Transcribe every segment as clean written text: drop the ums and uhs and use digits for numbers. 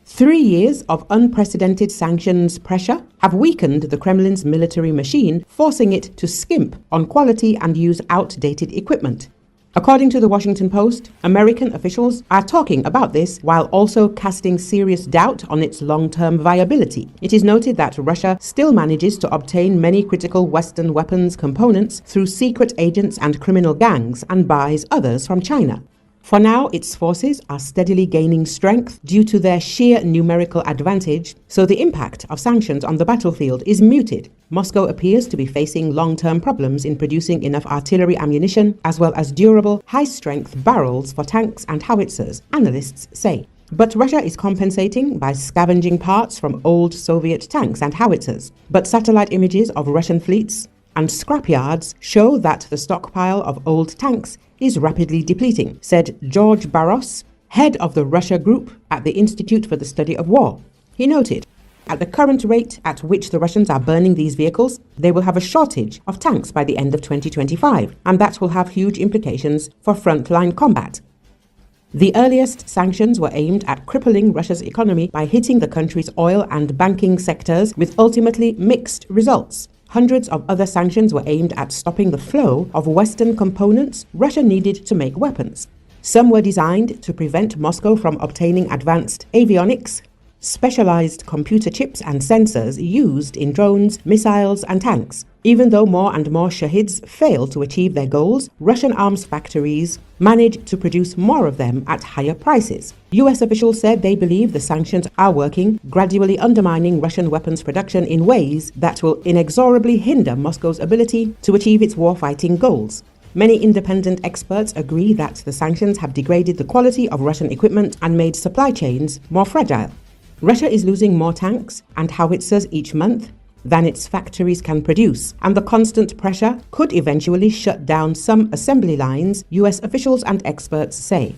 3 years of unprecedented sanctions pressure have weakened the Kremlin's military machine, forcing it to skimp on quality and use outdated equipment. According to the Washington Post, American officials are talking about this while also casting serious doubt on its long-term viability. It is noted that Russia still manages to obtain many critical Western weapons components through secret agents and criminal gangs and buys others from China. For now, its forces are steadily gaining strength due to their sheer numerical advantage, so the impact of sanctions on the battlefield is muted. Moscow appears to be facing long-term problems in producing enough artillery ammunition, as well as durable, high-strength barrels for tanks and howitzers, analysts say. But Russia is compensating by scavenging parts from old Soviet tanks and howitzers. But satellite images of Russian fleets and scrapyards show that the stockpile of old tanks is rapidly depleting, said George Barros, head of the Russia Group at the Institute for the Study of War. He noted, at the current rate at which the Russians are burning these vehicles, they will have a shortage of tanks by the end of 2025, and that will have huge implications for frontline combat. The earliest sanctions were aimed at crippling Russia's economy by hitting the country's oil and banking sectors with ultimately mixed results. Hundreds of other sanctions were aimed at stopping the flow of Western components Russia needed to make weapons. Some were designed to prevent Moscow from obtaining advanced avionics, specialized computer chips and sensors used in drones, missiles and tanks. Even though more and more Shahids fail to achieve their goals, Russian arms factories manage to produce more of them at higher prices. US officials said they believe the sanctions are working, gradually undermining Russian weapons production in ways that will inexorably hinder Moscow's ability to achieve its warfighting goals. Many independent experts agree that the sanctions have degraded the quality of Russian equipment and made supply chains more fragile. Russia is losing more tanks and howitzers each month than its factories can produce, and the constant pressure could eventually shut down some assembly lines, US officials and experts say.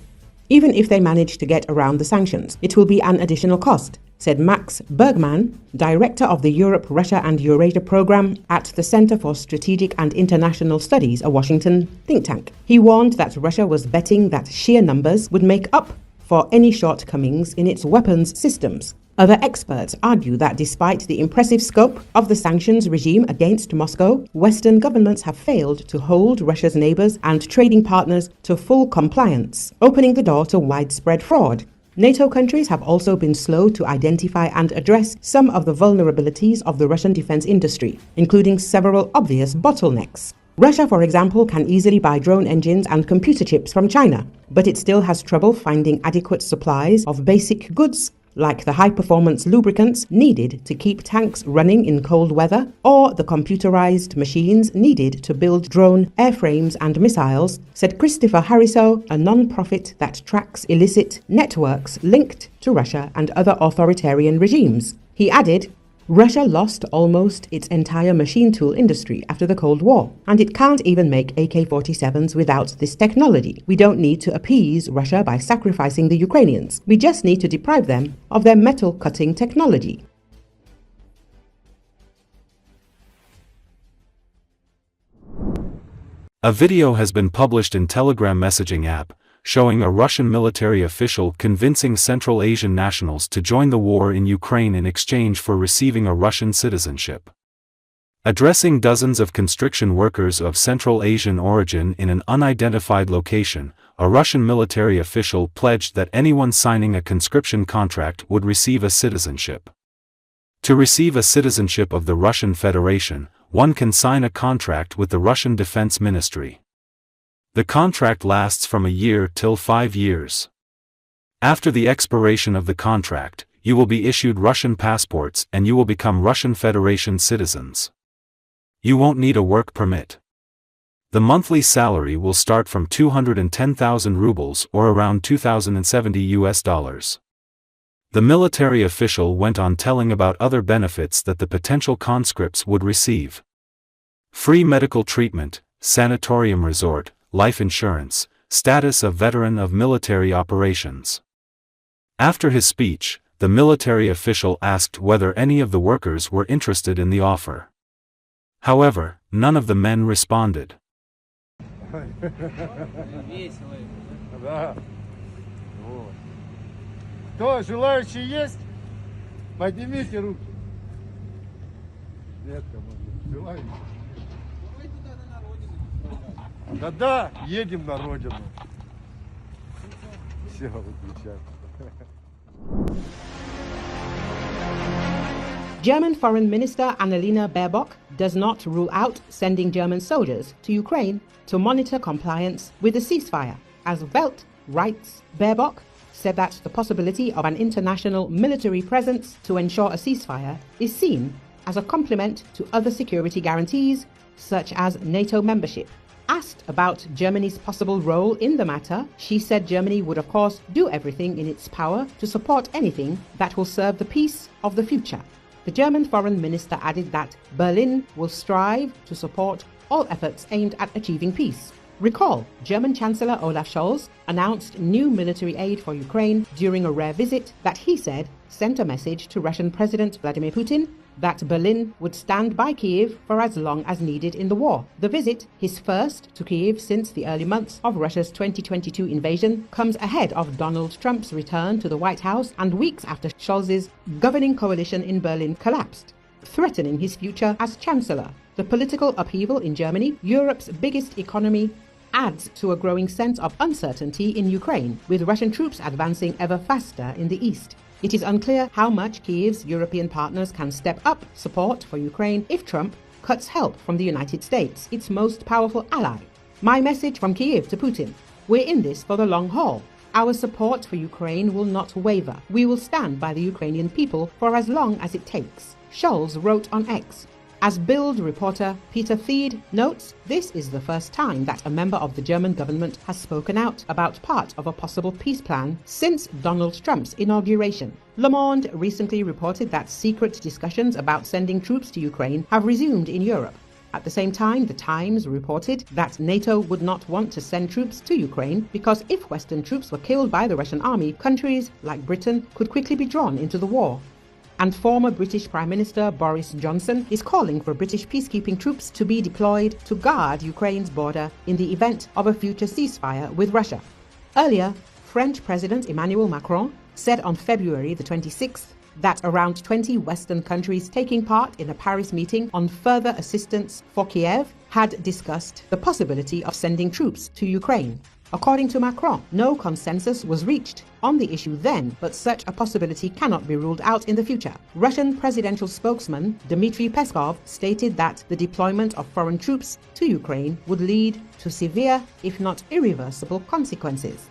Even if they manage to get around the sanctions, it will be an additional cost, said Max Bergman, director of the Europe, Russia and Eurasia program at the Center for Strategic and International Studies, a Washington think tank. He warned that Russia was betting that sheer numbers would make up for any shortcomings in its weapons systems. Other experts argue that despite the impressive scope of the sanctions regime against Moscow, Western governments have failed to hold Russia's neighbors and trading partners to full compliance, opening the door to widespread fraud. NATO countries have also been slow to identify and address some of the vulnerabilities of the Russian defense industry, including several obvious bottlenecks. Russia, for example, can easily buy drone engines and computer chips from China, but it still has trouble finding adequate supplies of basic goods like the high-performance lubricants needed to keep tanks running in cold weather, or the computerized machines needed to build drone airframes and missiles, said Christopher Harriso, a non-profit that tracks illicit networks linked to Russia and other authoritarian regimes. He added, Russia lost almost its entire machine tool industry after the Cold War, and it can't even make AK-47s without this technology. We don't need to appease Russia by sacrificing the Ukrainians. We just need to deprive them of their metal-cutting technology. A video has been published in Telegram messaging app, showing a Russian military official convincing Central Asian nationals to join the war in Ukraine in exchange for receiving a Russian citizenship. Addressing dozens of conscription workers of Central Asian origin in an unidentified location, a Russian military official pledged that anyone signing a conscription contract would receive a citizenship. To receive a citizenship of the Russian Federation, one can sign a contract with the Russian Defense Ministry. The contract lasts from a year till 5 years. After the expiration of the contract, you will be issued Russian passports and you will become Russian Federation citizens. You won't need a work permit. The monthly salary will start from 210,000 rubles or around $2,070. The military official went on telling about other benefits that the potential conscripts would receive. Free medical treatment, sanatorium resort, life insurance, status of veteran of military operations. After his speech, the military official asked whether any of the workers were interested in the offer. However, none of the men responded. Кто, желающие есть? Поднимите руки. Нет, кому желающие. Да-да, едем на родину. Все, выключаем. German Foreign Minister Annalena Baerbock does not rule out sending German soldiers to Ukraine to monitor compliance with the ceasefire. As Welt writes, Baerbock said that the possibility of an international military presence to ensure a ceasefire is seen as a complement to other security guarantees, such as NATO membership. Asked about Germany's possible role in the matter, she said Germany would of course do everything in its power to support anything that will serve the peace of the future. The German foreign minister added that Berlin will strive to support all efforts aimed at achieving peace. Recall, German Chancellor Olaf Scholz announced new military aid for Ukraine during a rare visit that he said sent a message to Russian President Vladimir Putin that Berlin would stand by Kyiv for as long as needed in the war. The visit, his first to Kyiv since the early months of Russia's 2022 invasion, comes ahead of Donald Trump's return to the White House and weeks after Scholz's governing coalition in Berlin collapsed, threatening his future as Chancellor. The political upheaval in Germany, Europe's biggest economy, adds to a growing sense of uncertainty in Ukraine, with Russian troops advancing ever faster in the east. It is unclear how much Kyiv's European partners can step up support for Ukraine if Trump cuts help from the United States, its most powerful ally. My message from Kyiv to Putin: we're in this for the long haul. Our support for Ukraine will not waver. We will stand by the Ukrainian people for as long as it takes, Scholz wrote on X. As Bild reporter Peter Thied notes, this is the first time that a member of the German government has spoken out about part of a possible peace plan since Donald Trump's inauguration. Le Monde recently reported that secret discussions about sending troops to Ukraine have resumed in Europe. At the same time, The Times reported that NATO would not want to send troops to Ukraine because if Western troops were killed by the Russian army, countries like Britain could quickly be drawn into the war. And former British Prime Minister Boris Johnson is calling for British peacekeeping troops to be deployed to guard Ukraine's border in the event of a future ceasefire with Russia. Earlier, French President Emmanuel Macron said on February the 26th that around 20 Western countries taking part in a Paris meeting on further assistance for Kiev had discussed the possibility of sending troops to Ukraine. According to Macron, no consensus was reached on the issue then, but such a possibility cannot be ruled out in the future. Russian presidential spokesman Dmitry Peskov stated that the deployment of foreign troops to Ukraine would lead to severe, if not irreversible, consequences.